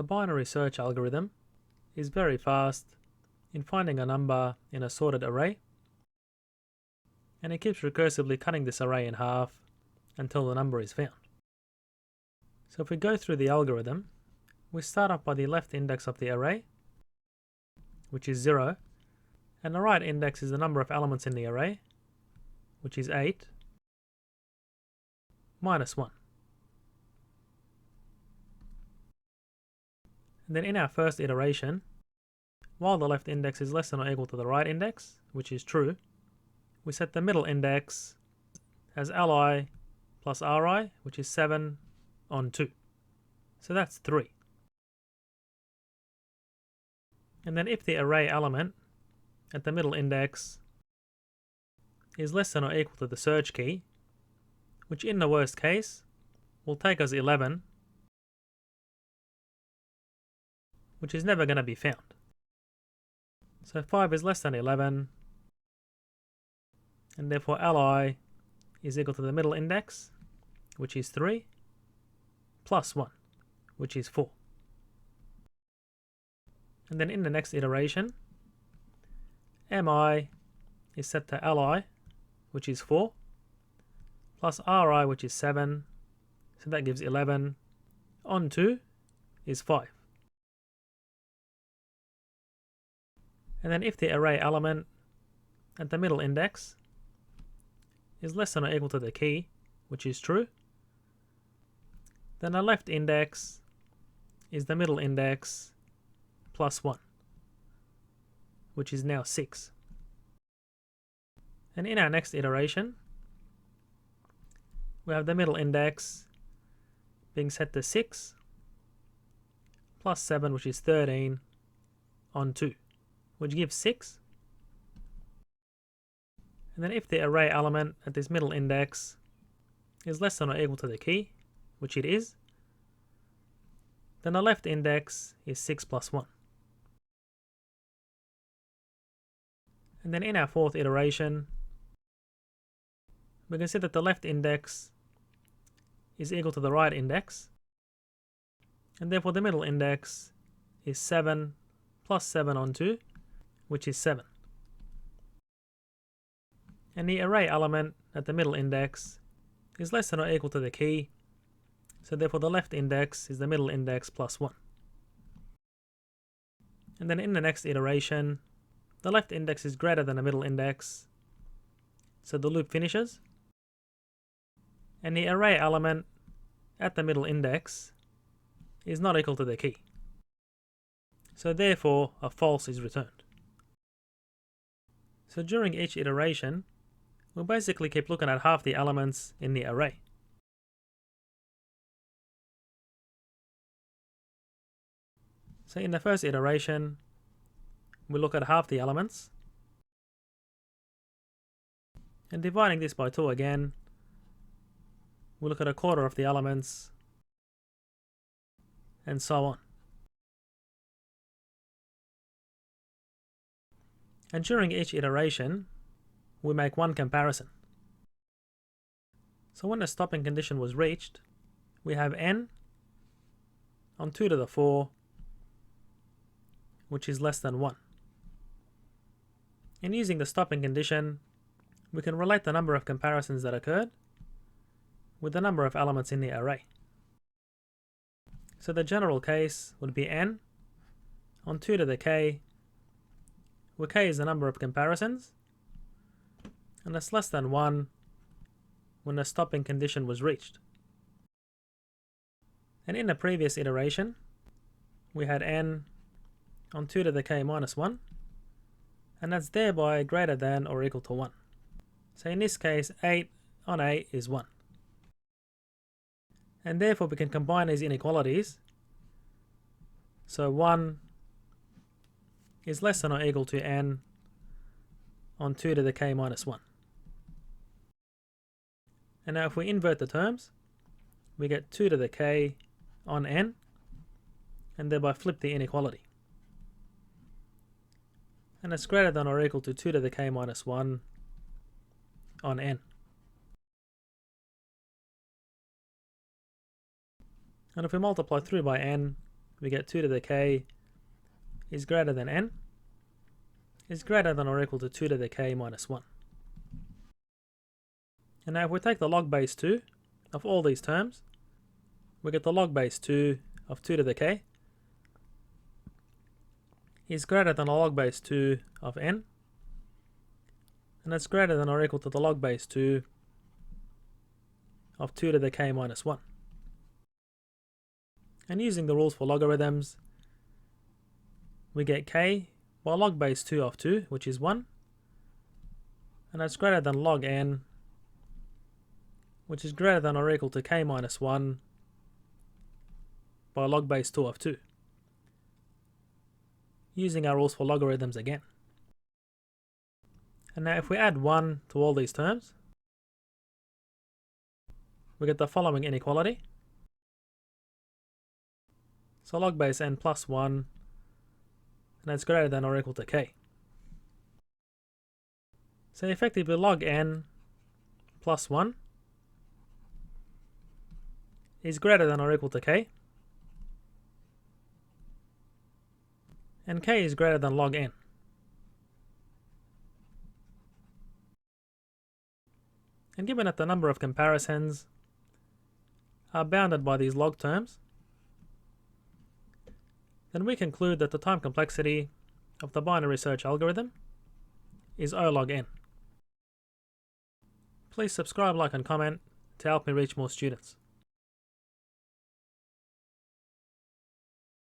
The binary search algorithm is very fast in finding a number in a sorted array, and it keeps recursively cutting this array in half until the number is found. So if we go through the algorithm, we start off by the left index of the array, which is 0, and the right index is the number of elements in the array, which is 8, minus 1. And then in our first iteration, while the left index is less than or equal to the right index, which is true, we set the middle index as li plus ri, which is 7 on 2. So that's 3. And then if the array element at the middle index is less than or equal to the search key, which in the worst case will take us 11, which is never going to be found. So 5 is less than 11, and therefore li is equal to the middle index, which is 3, plus 1, which is 4. And then in the next iteration, mi is set to li, which is 4, plus ri, which is 7, so that gives 11, on 2 is 5. And then if the array element at the middle index is less than or equal to the key, which is true, then the left index is the middle index plus 1, which is now 6. And in our next iteration, we have the middle index being set to 6, plus 7, which is 13, on 2, which gives 6. And then if the array element at this middle index is less than or equal to the key, which it is, then the left index is 6 plus 1. And then in our fourth iteration, we can see that the left index is equal to the right index, and therefore the middle index is 7 plus 7 on 2, which is 7. And the array element at the middle index is less than or equal to the key, so therefore the left index is the middle index plus 1. And then in the next iteration, the left index is greater than the middle index, so the loop finishes, and the array element at the middle index is not equal to the key, so therefore a false is returned. So during each iteration, we'll basically keep looking at half the elements in the array. So in the first iteration, we look at half the elements, and dividing this by 2 again, we look at a quarter of the elements, and so on. And during each iteration, we make one comparison. So when the stopping condition was reached, we have n on 2 to the 4, which is less than 1. And using the stopping condition, we can relate the number of comparisons that occurred with the number of elements in the array. So the general case would be n on 2 to the k, where k is the number of comparisons, and it's less than 1 when the stopping condition was reached. And in the previous iteration, we had n on 2 to the k minus 1, and that's thereby greater than or equal to 1. So in this case, 8 on 8 is 1. And therefore we can combine these inequalities. So 1 is less than or equal to n on 2 to the k minus 1. And now if we invert the terms, we get 2 to the k on n, and thereby flip the inequality. And it's greater than or equal to 2 to the k minus 1 on n. And if we multiply through by n, we get 2 to the k is greater than n is greater than or equal to 2 to the k minus 1. And now if we take the log base 2 of all these terms, we get the log base 2 of 2 to the k is greater than the log base 2 of n, and it's greater than or equal to the log base 2 of 2 to the k minus 1. And using the rules for logarithms, we get k by log base 2 of 2, which is 1, and that's greater than log n, which is greater than or equal to k minus 1 by log base 2 of 2. Using our rules for logarithms again. And now if we add 1 to all these terms, we get the following inequality. So log base n plus 1, and that's greater than or equal to k. So effectively log n plus 1 is greater than or equal to k, and k is greater than log n. And given that the number of comparisons are bounded by these log terms, then we conclude that the time complexity of the binary search algorithm is O log n. Please subscribe, like and comment to help me reach more students.